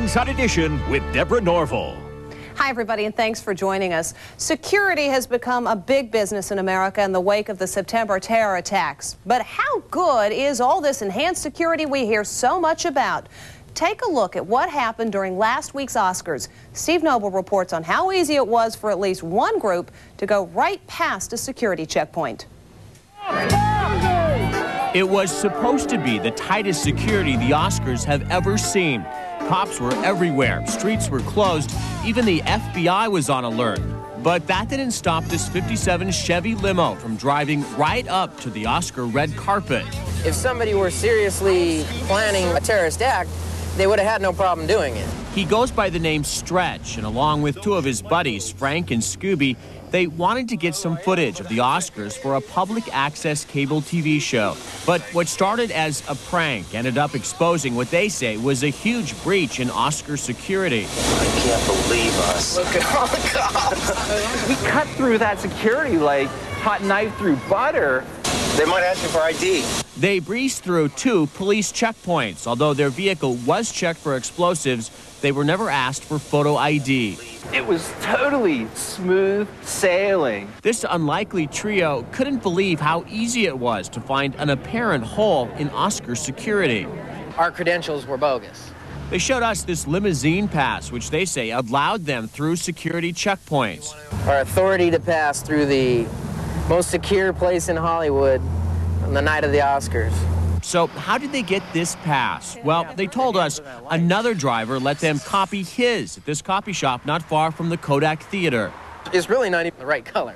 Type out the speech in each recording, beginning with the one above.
Inside Edition with Deborah Norville. Hi, everybody, and thanks for joining us. Security has become a big business in America in the wake of the September terror attacks. But how good is all this enhanced security we hear so much about? Take a look at what happened during last week's Oscars. Steve Noble reports on how easy it was for at least one group to go right past a security checkpoint. It was supposed to be the tightest security the Oscars have ever seen. Cops were everywhere, streets were closed, even the FBI was on alert. But that didn't stop this 57 Chevy limo from driving right up to the Oscar red carpet. If somebody were seriously planning a terrorist act, they would have had no problem doing it. He goes by the name Stretch, and along with two of his buddies, Frank and Scooby, they wanted to get some footage of the Oscars for a public access cable TV show. But what started as a prank ended up exposing what they say was a huge breach in Oscar security. I can't believe us. Look at all the cops. We cut through that security like hot knife through butter. They might ask you for ID. They breezed through two police checkpoints. Although their vehicle was checked for explosives, they were never asked for photo ID. It was totally smooth sailing. This unlikely trio couldn't believe how easy it was to find an apparent hole in Oscar security. Our credentials were bogus. They showed us this limousine pass, which they say allowed them through security checkpoints. Our authority to pass through the most secure place in Hollywood on the night of the Oscars. So how did they get this pass? Well, they told us another driver let them copy his at this copy shop not far from the Kodak Theater. It's really not even the right color,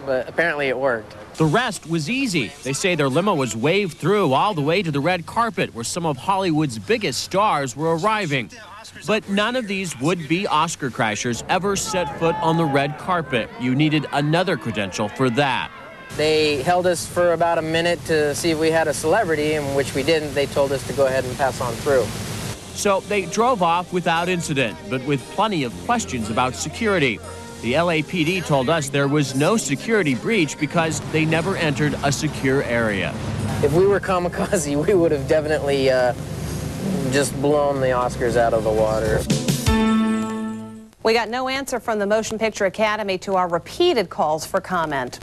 but apparently it worked. The rest was easy. They say their limo was waved through all the way to the red carpet where some of Hollywood's biggest stars were arriving. But none of these would-be Oscar crashers ever set foot on the red carpet. You needed another credential for that. They held us for about a minute to see if we had a celebrity, and which we didn't. They told us to go ahead and pass on through. So they drove off without incident, but with plenty of questions about security. The LAPD told us there was no security breach because they never entered a secure area. If we were kamikaze, we would have definitely just blown the Oscars out of the water. We got no answer from the Motion Picture Academy to our repeated calls for comment.